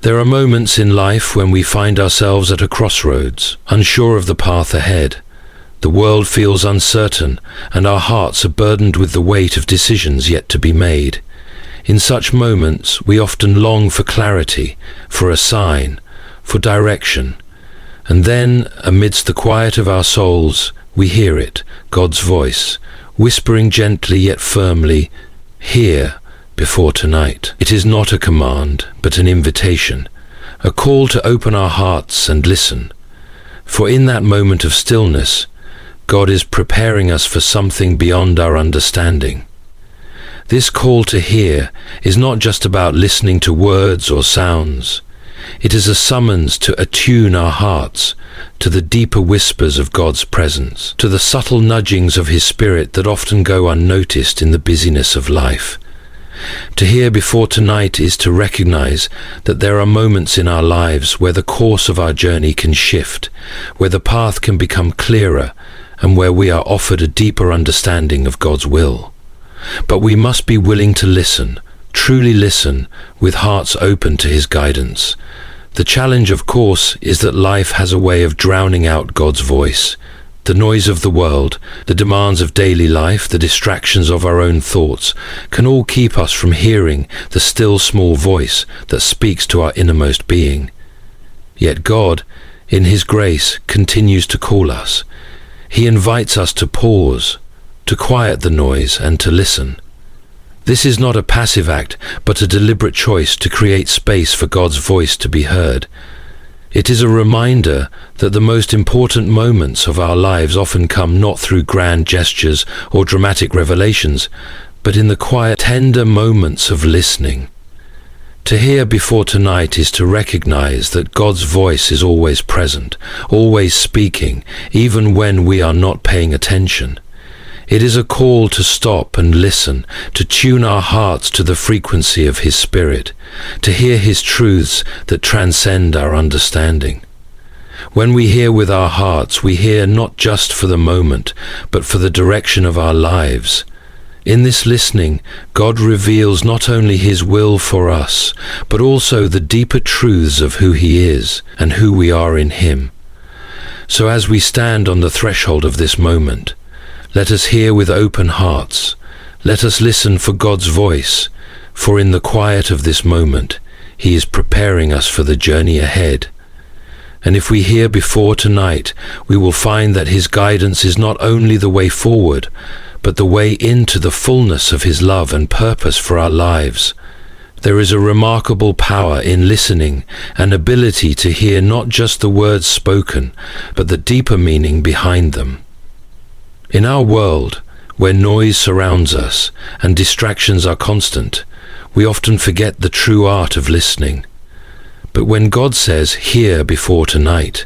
There are moments in life when we find ourselves at a crossroads, unsure of the path ahead. The world feels uncertain, and our hearts are burdened with the weight of decisions yet to be made. In such moments, we often long for clarity, for a sign, for direction. And then, amidst the quiet of our souls, we hear it, God's voice, whispering gently yet firmly, "Hear before tonight." It is not a command, but an invitation, a call to open our hearts and listen. For in that moment of stillness, God is preparing us for something beyond our understanding. This call to hear is not just about listening to words or sounds. It is a summons to attune our hearts to the deeper whispers of God's presence, to the subtle nudgings of His Spirit that often go unnoticed in the busyness of life. To hear before tonight is to recognize that there are moments in our lives where the course of our journey can shift, where the path can become clearer, and where we are offered a deeper understanding of God's will. But we must be willing to listen, truly listen, with hearts open to His guidance. The challenge, of course, is that life has a way of drowning out God's voice. The noise of the world, the demands of daily life, the distractions of our own thoughts, can all keep us from hearing the still small voice that speaks to our innermost being. Yet God, in His grace, continues to call us. He invites us to pause, to quiet the noise, and to listen. This is not a passive act, but a deliberate choice to create space for God's voice to be heard. It is a reminder that the most important moments of our lives often come not through grand gestures or dramatic revelations, but in the quiet, tender moments of listening. To hear before tonight is to recognize that God's voice is always present, always speaking, even when we are not paying attention. It is a call to stop and listen, to tune our hearts to the frequency of His Spirit, to hear His truths that transcend our understanding. When we hear with our hearts, we hear not just for the moment, but for the direction of our lives. In this listening, God reveals not only His will for us, but also the deeper truths of who He is and who we are in Him. So as we stand on the threshold of this moment, let us hear with open hearts. Let us listen for God's voice, for in the quiet of this moment, He is preparing us for the journey ahead. And if we hear before tonight, we will find that His guidance is not only the way forward, but the way into the fullness of His love and purpose for our lives. There is a remarkable power in listening, an ability to hear not just the words spoken, but the deeper meaning behind them. In our world, where noise surrounds us and distractions are constant, we often forget the true art of listening. But when God says, "Hear before tonight,"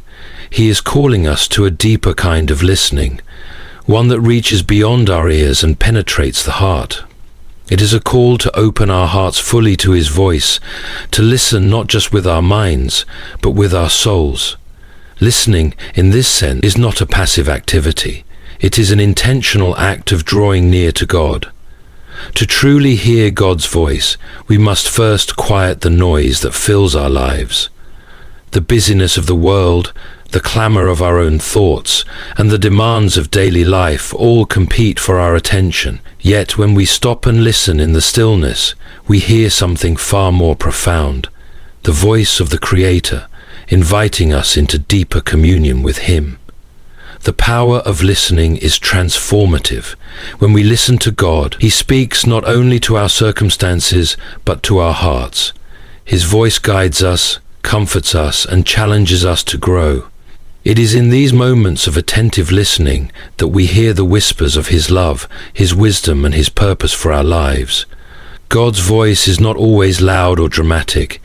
He is calling us to a deeper kind of listening, one that reaches beyond our ears and penetrates the heart. It is a call to open our hearts fully to His voice, to listen not just with our minds, but with our souls. Listening, in this sense, is not a passive activity. It is an intentional act of drawing near to God. To truly hear God's voice, we must first quiet the noise that fills our lives. The busyness of the world, the clamor of our own thoughts, and the demands of daily life all compete for our attention. Yet when we stop and listen in the stillness, we hear something far more profound, the voice of the Creator, inviting us into deeper communion with Him. The power of listening is transformative. When we listen to God, He speaks not only to our circumstances, but to our hearts. His voice guides us, comforts us, and challenges us to grow. It is in these moments of attentive listening that we hear the whispers of His love, His wisdom, and His purpose for our lives. God's voice is not always loud or dramatic,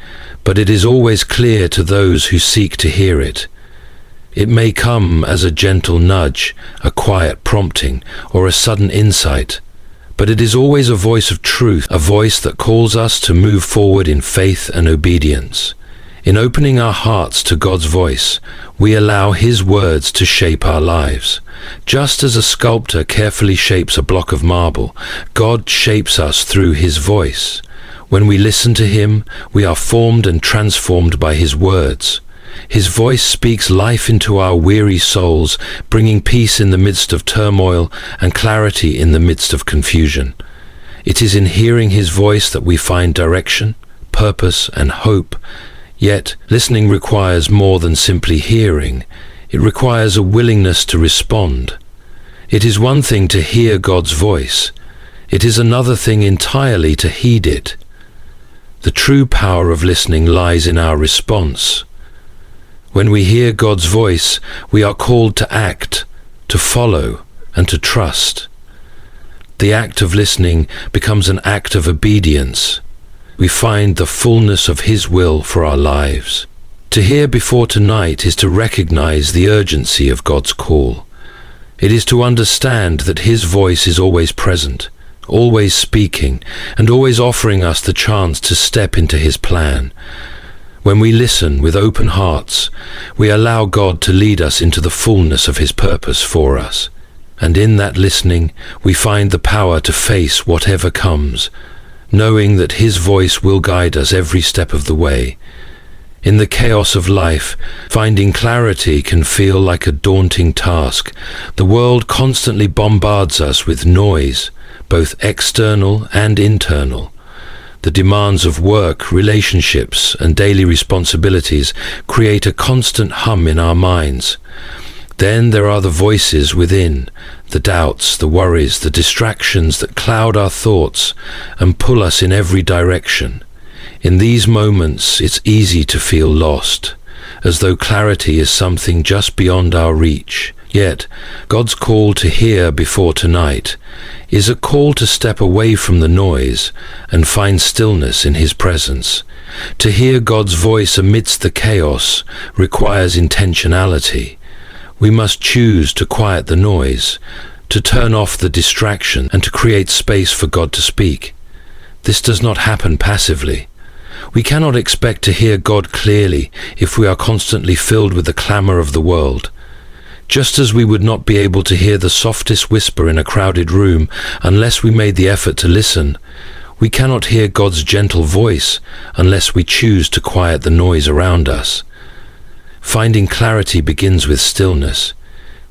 but it is always clear to those who seek to hear it. It may come as a gentle nudge, a quiet prompting, or a sudden insight, but it is always a voice of truth, a voice that calls us to move forward in faith and obedience. In opening our hearts to God's voice, we allow His words to shape our lives. Just as a sculptor carefully shapes a block of marble, God shapes us through His voice. When we listen to him, we are formed and transformed by his words. His voice speaks life into our weary souls, bringing peace in the midst of turmoil and clarity in the midst of confusion. It is in hearing his voice that we find direction, purpose, and hope. Yet, listening requires more than simply hearing. It requires a willingness to respond. It is one thing to hear God's voice. It is another thing entirely to heed it. The true power of listening lies in our response. When we hear God's voice, we are called to act, to follow, and to trust. The act of listening becomes an act of obedience. We find the fullness of his will for our lives. To hear before tonight is to recognize the urgency of God's call. It is to understand that his voice is always present, always speaking, and always offering us the chance to step into his plan. When we listen with open hearts, we allow God to lead us into the fullness of his purpose for us. And in that listening, we find the power to face whatever comes, knowing that his voice will guide us every step of the way. In the chaos of life, finding clarity can feel like a daunting task. The world constantly bombards us with noise, both external and internal. The demands of work, relationships, and daily responsibilities create a constant hum in our minds. Then there are the voices within, the doubts, the worries, the distractions that cloud our thoughts and pull us in every direction. In these moments, it's easy to feel lost, as though clarity is something just beyond our reach. Yet, God's call to hear before tonight is a call to step away from the noise and find stillness in his presence. To hear God's voice amidst the chaos requires intentionality. We must choose to quiet the noise, to turn off the distraction, and to create space for God to speak. This does not happen passively. We cannot expect to hear God clearly if we are constantly filled with the clamor of the world. Just as we would not be able to hear the softest whisper in a crowded room unless we made the effort to listen, we cannot hear God's gentle voice unless we choose to quiet the noise around us. Finding clarity begins with stillness.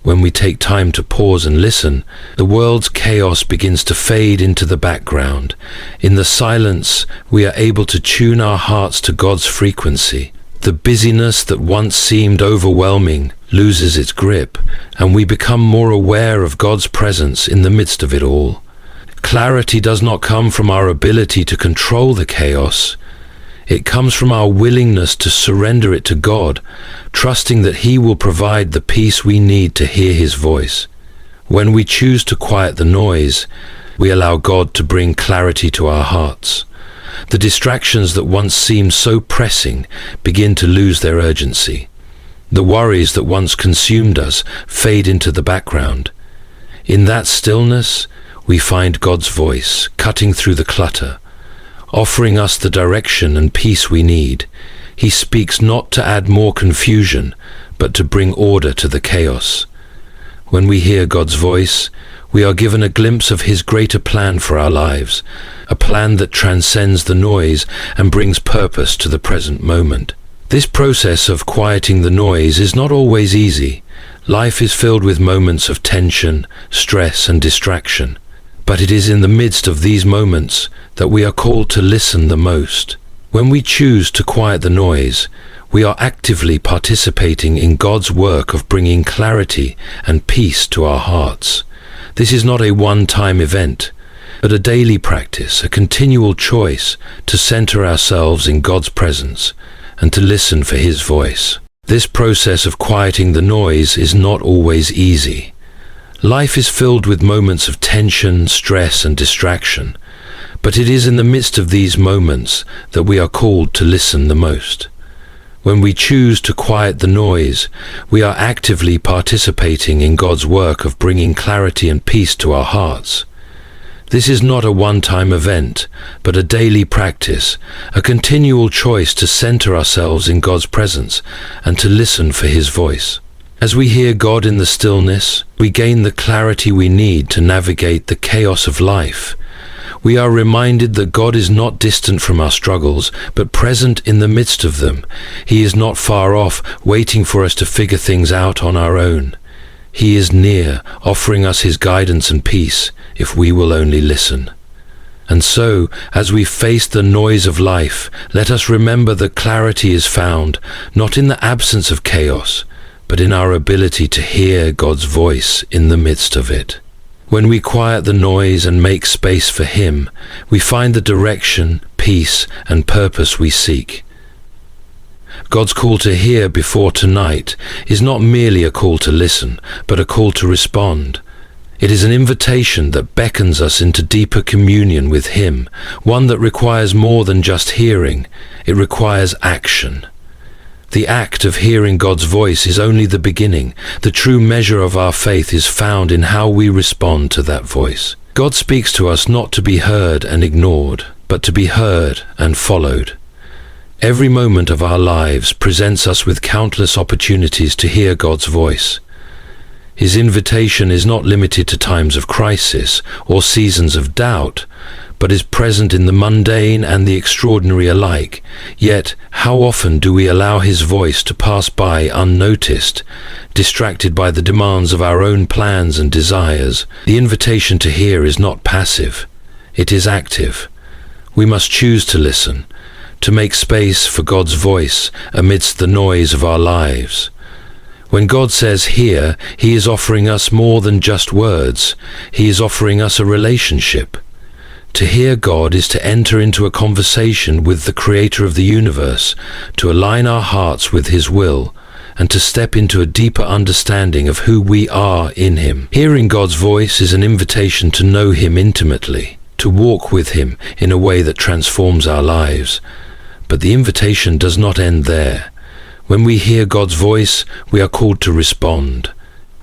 When we take time to pause and listen, the world's chaos begins to fade into the background. In the silence, we are able to tune our hearts to God's frequency. The busyness that once seemed overwhelming loses its grip, and we become more aware of God's presence in the midst of it all. Clarity does not come from our ability to control the chaos. It comes from our willingness to surrender it to God, trusting that he will provide the peace we need to hear his voice. When we choose to quiet the noise, we allow God to bring clarity to our hearts. The distractions that once seemed so pressing begin to lose their urgency. The worries that once consumed us fade into the background. In that stillness, we find God's voice cutting through the clutter, offering us the direction and peace we need. He speaks not to add more confusion, but to bring order to the chaos. When we hear God's voice, we are given a glimpse of his greater plan for our lives, a plan that transcends the noise and brings purpose to the present moment. This process of quieting the noise is not always easy. Life is filled with moments of tension, stress, and distraction. But it is in the midst of these moments that we are called to listen the most. When we choose to quiet the noise, we are actively participating in God's work of bringing clarity and peace to our hearts. This is not a one-time event, but a daily practice, a continual choice to center ourselves in God's presence and to listen for his voice. This process of quieting the noise is not always easy. Life is filled with moments of tension, stress, and distraction, but it is in the midst of these moments that we are called to listen the most. When we choose to quiet the noise, we are actively participating in God's work of bringing clarity and peace to our hearts. This is not a one-time event, but a daily practice, a continual choice to center ourselves in God's presence and to listen for his voice. As we hear God in the stillness, we gain the clarity we need to navigate the chaos of life. We are reminded that God is not distant from our struggles, but present in the midst of them. He is not far off, waiting for us to figure things out on our own. He is near, offering us his guidance and peace, if we will only listen. And so, as we face the noise of life, let us remember that clarity is found, not in the absence of chaos, but in our ability to hear God's voice in the midst of it. When we quiet the noise and make space for him, we find the direction, peace, and purpose we seek. God's call to hear before tonight is not merely a call to listen, but a call to respond. It is an invitation that beckons us into deeper communion with him, one that requires more than just hearing. It requires action. The act of hearing God's voice is only the beginning. The true measure of our faith is found in how we respond to that voice. God speaks to us not to be heard and ignored, but to be heard and followed. Every moment of our lives presents us with countless opportunities to hear God's voice. His invitation is not limited to times of crisis or seasons of doubt, but is present in the mundane and the extraordinary alike. Yet, how often do we allow his voice to pass by unnoticed, distracted by the demands of our own plans and desires? The invitation to hear is not passive, it is active. We must choose to listen, to make space for God's voice amidst the noise of our lives. When God says hear, he is offering us more than just words. He is offering us a relationship. To hear God is to enter into a conversation with the Creator of the universe, to align our hearts with his will, and to step into a deeper understanding of who we are in him. Hearing God's voice is an invitation to know him intimately, to walk with him in a way that transforms our lives. But the invitation does not end there. When we hear God's voice, we are called to respond.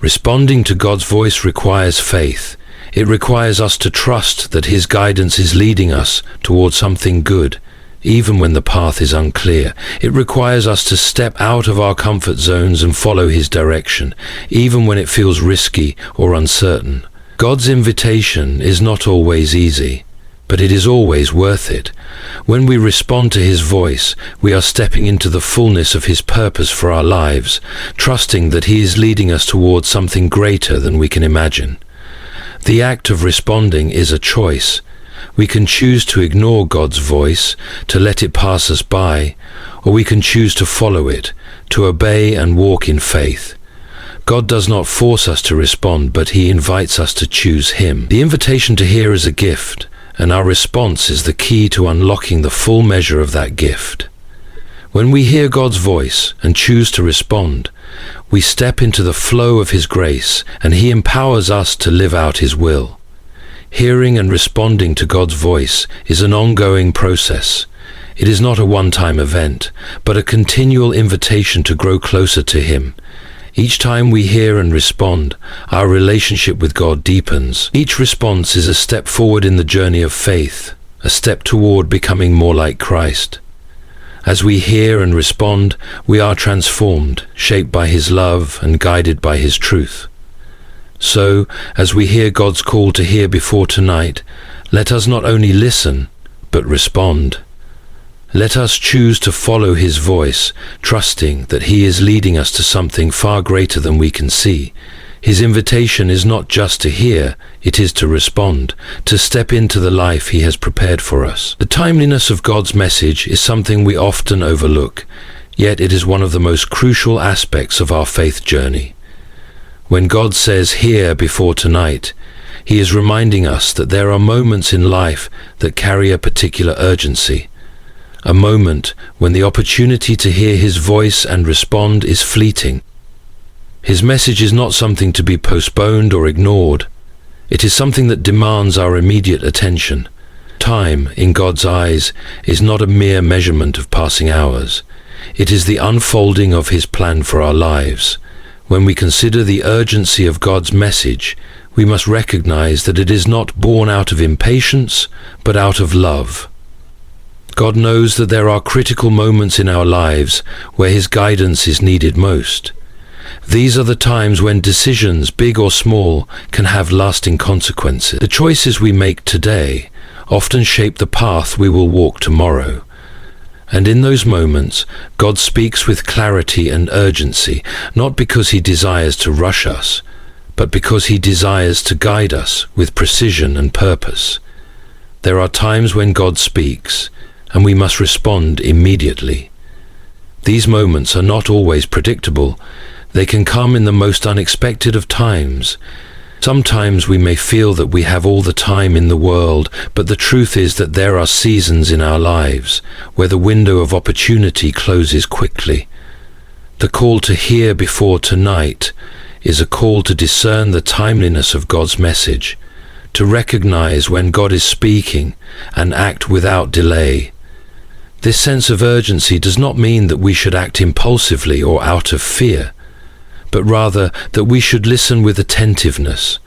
Responding to God's voice requires faith. It requires us to trust that his guidance is leading us towards something good, even when the path is unclear. It requires us to step out of our comfort zones and follow his direction, even when it feels risky or uncertain. God's invitation is not always easy, but it is always worth it. When we respond to his voice, we are stepping into the fullness of his purpose for our lives, trusting that he is leading us towards something greater than we can imagine. The act of responding is a choice. We can choose to ignore God's voice, to let it pass us by, or we can choose to follow it, to obey and walk in faith. God does not force us to respond, but he invites us to choose him. The invitation to hear is a gift, and our response is the key to unlocking the full measure of that gift. When we hear God's voice and choose to respond, we step into the flow of his grace, and he empowers us to live out his will. Hearing and responding to God's voice is an ongoing process. It is not a one-time event, but a continual invitation to grow closer to him. Each time we hear and respond, our relationship with God deepens. Each response is a step forward in the journey of faith, a step toward becoming more like Christ. As we hear and respond, we are transformed, shaped by his love and guided by his truth. So, as we hear God's call to hear before tonight, let us not only listen, but respond. Let us choose to follow his voice, trusting that he is leading us to something far greater than we can see. His invitation is not just to hear, it is to respond, to step into the life he has prepared for us. The timeliness of God's message is something we often overlook, yet it is one of the most crucial aspects of our faith journey. When God says, "Hear before tonight," he is reminding us that there are moments in life that carry a particular urgency. A moment when the opportunity to hear his voice and respond is fleeting. His message is not something to be postponed or ignored. It is something that demands our immediate attention. Time, in God's eyes, is not a mere measurement of passing hours. It is the unfolding of his plan for our lives. When we consider the urgency of God's message, we must recognize that it is not born out of impatience, but out of love. God knows that there are critical moments in our lives where his guidance is needed most. These are the times when decisions, big or small, can have lasting consequences. The choices we make today, often shape the path we will walk tomorrow. And in those moments, God speaks with clarity and urgency, not because he desires to rush us, but because he desires to guide us with precision and purpose. There are times when God speaks, and we must respond immediately. These moments are not always predictable. They can come in the most unexpected of times. Sometimes we may feel that we have all the time in the world, but the truth is that there are seasons in our lives where the window of opportunity closes quickly. The call to hear before tonight is a call to discern the timeliness of God's message, to recognize when God is speaking and act without delay. This sense of urgency does not mean that we should act impulsively or out of fear, but rather that we should listen with attentiveness,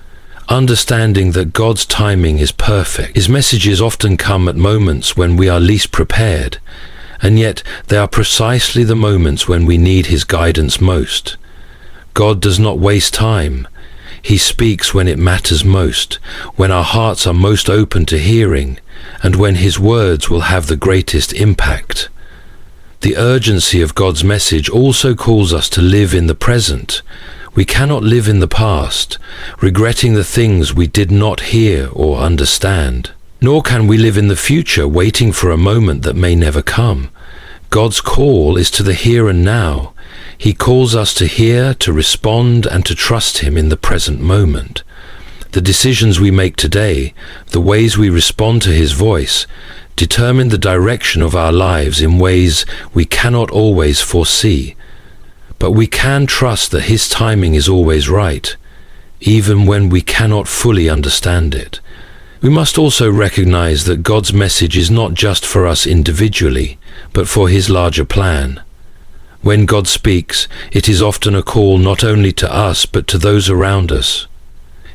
understanding that God's timing is perfect. His messages often come at moments when we are least prepared, and yet they are precisely the moments when we need his guidance most. God does not waste time. He speaks when it matters most, when our hearts are most open to hearing, and when his words will have the greatest impact. The urgency of God's message also calls us to live in the present. We cannot live in the past, regretting the things we did not hear or understand. Nor can we live in the future, waiting for a moment that may never come. God's call is to the here and now. He calls us to hear, to respond, and to trust him in the present moment. The decisions we make today, the ways we respond to his voice, determine the direction of our lives in ways we cannot always foresee. But we can trust that his timing is always right, even when we cannot fully understand it. We must also recognize that God's message is not just for us individually, but for his larger plan. When God speaks, it is often a call not only to us, but to those around us.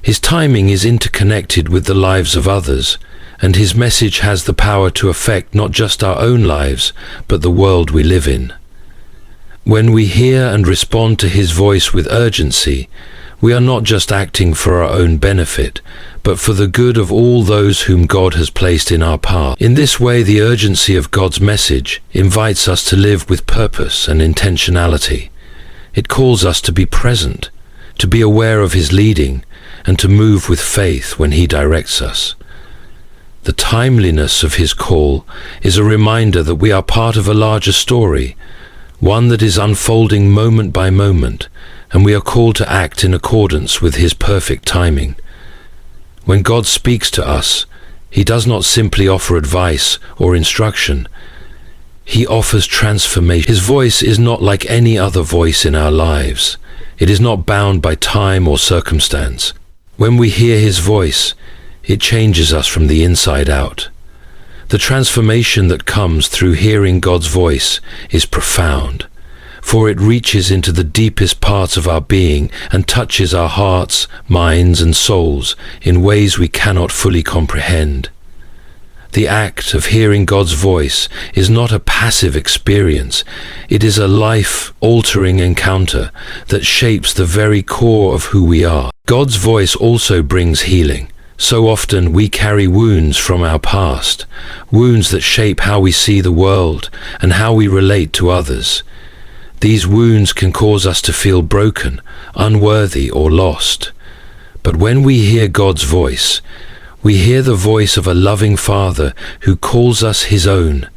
His timing is interconnected with the lives of others, and his message has the power to affect not just our own lives, but the world we live in. When we hear and respond to his voice with urgency, we are not just acting for our own benefit, but for the good of all those whom God has placed in our path. In this way, the urgency of God's message invites us to live with purpose and intentionality. It calls us to be present, to be aware of his leading, and to move with faith when he directs us. The timeliness of his call is a reminder that we are part of a larger story, one that is unfolding moment by moment, and we are called to act in accordance with his perfect timing. When God speaks to us, he does not simply offer advice or instruction. He offers transformation. His voice is not like any other voice in our lives. It is not bound by time or circumstance. When we hear his voice, it changes us from the inside out. The transformation that comes through hearing God's voice is profound, for it reaches into the deepest parts of our being and touches our hearts, minds, and souls in ways we cannot fully comprehend. The act of hearing God's voice is not a passive experience. It is a life-altering encounter that shapes the very core of who we are. God's voice also brings healing. So often we carry wounds from our past, wounds that shape how we see the world and how we relate to others. These wounds can cause us to feel broken, unworthy, or lost. But when we hear God's voice, we hear the voice of a loving Father who calls us his own.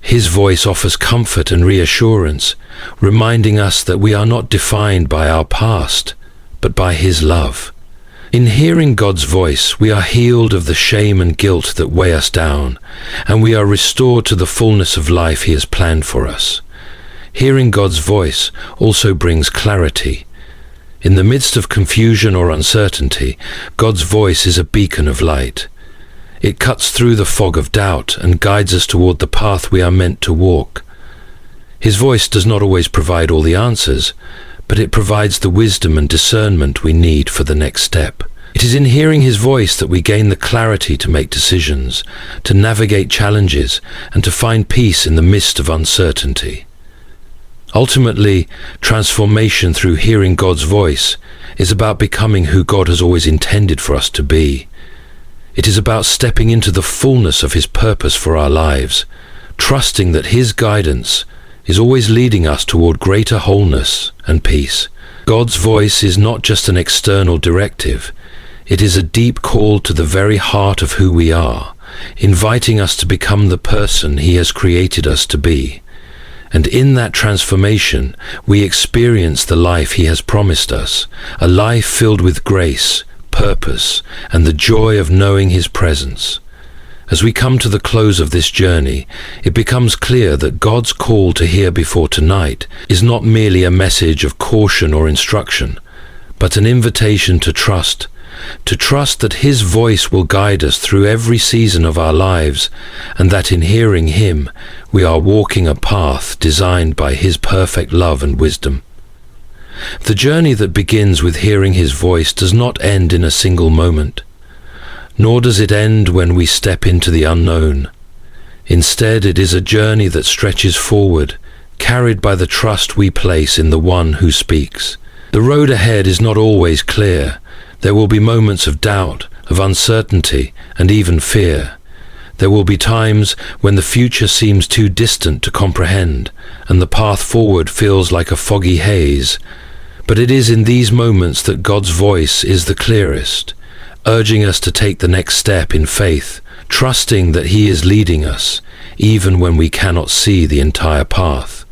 His voice offers comfort and reassurance, reminding us that we are not defined by our past, but by his love. In hearing God's voice, we are healed of the shame and guilt that weigh us down, and we are restored to the fullness of life he has planned for us. Hearing God's voice also brings clarity. In the midst of confusion or uncertainty, God's voice is a beacon of light. It cuts through the fog of doubt and guides us toward the path we are meant to walk. His voice does not always provide all the answers, but it provides the wisdom and discernment we need for the next step. It is in hearing his voice that we gain the clarity to make decisions, to navigate challenges, and to find peace in the midst of uncertainty. Ultimately, transformation through hearing God's voice is about becoming who God has always intended for us to be. It is about stepping into the fullness of His purpose for our lives, trusting that His guidance is always leading us toward greater wholeness and peace. God's voice is not just an external directive. It is a deep call to the very heart of who we are, inviting us to become the person He has created us to be. And in that transformation, we experience the life He has promised us, a life filled with grace, purpose, and the joy of knowing His presence. As we come to the close of this journey, it becomes clear that God's call to Here Before Tonight is not merely a message of caution or instruction, but an invitation to trust that His voice will guide us through every season of our lives, and that in hearing Him, we are walking a path designed by His perfect love and wisdom. The journey that begins with hearing His voice does not end in a single moment, nor does it end when we step into the unknown. Instead, it is a journey that stretches forward, carried by the trust we place in the One who speaks. The road ahead is not always clear. There will be moments of doubt, of uncertainty, and even fear. There will be times when the future seems too distant to comprehend, and the path forward feels like a foggy haze. But it is in these moments that God's voice is the clearest, urging us to take the next step in faith, trusting that He is leading us, even when we cannot see the entire path.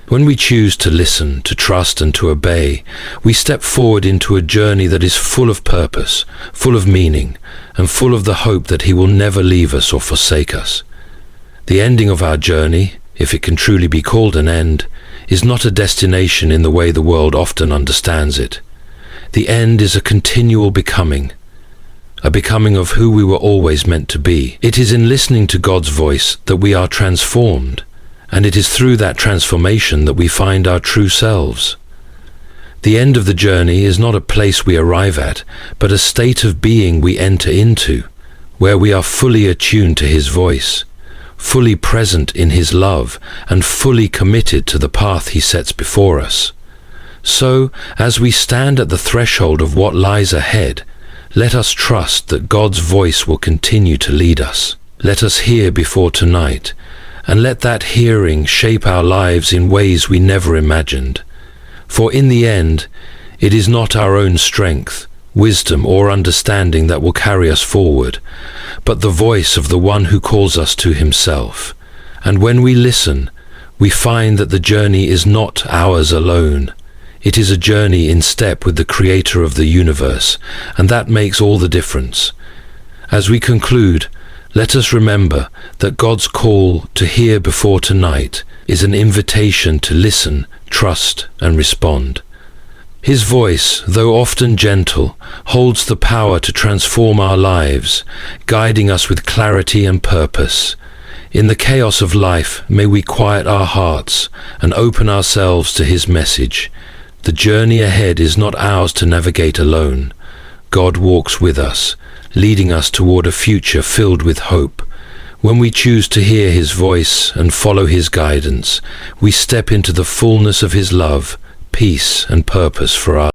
When we choose to listen, to trust, and to obey, we step forward into a journey that is full of purpose, full of meaning, and full of the hope that He will never leave us or forsake us. The ending of our journey, if it can truly be called an end, is not a destination in the way the world often understands it. The end is a continual becoming, a becoming of who we were always meant to be. It is in listening to God's voice that we are transformed, and it is through that transformation that we find our true selves. The end of the journey is not a place we arrive at, but a state of being we enter into, where we are fully attuned to His voice, fully present in His love, and fully committed to the path He sets before us. So, as we stand at the threshold of what lies ahead, let us trust that God's voice will continue to lead us. Let us hear before tonight, and let that hearing shape our lives in ways we never imagined. For in the end, it is not our own strength, wisdom, or understanding that will carry us forward, but the voice of the One who calls us to Himself. And when we listen, we find that the journey is not ours alone. It is a journey in step with the Creator of the universe, and that makes all the difference. As we conclude, let us remember that God's call to hear before tonight is an invitation to listen, trust, and respond. His voice, though often gentle, holds the power to transform our lives, guiding us with clarity and purpose. In the chaos of life, may we quiet our hearts and open ourselves to His message. The journey ahead is not ours to navigate alone. God walks with us, leading us toward a future filled with hope. When we choose to hear His voice and follow His guidance, we step into the fullness of His love, peace, and purpose for our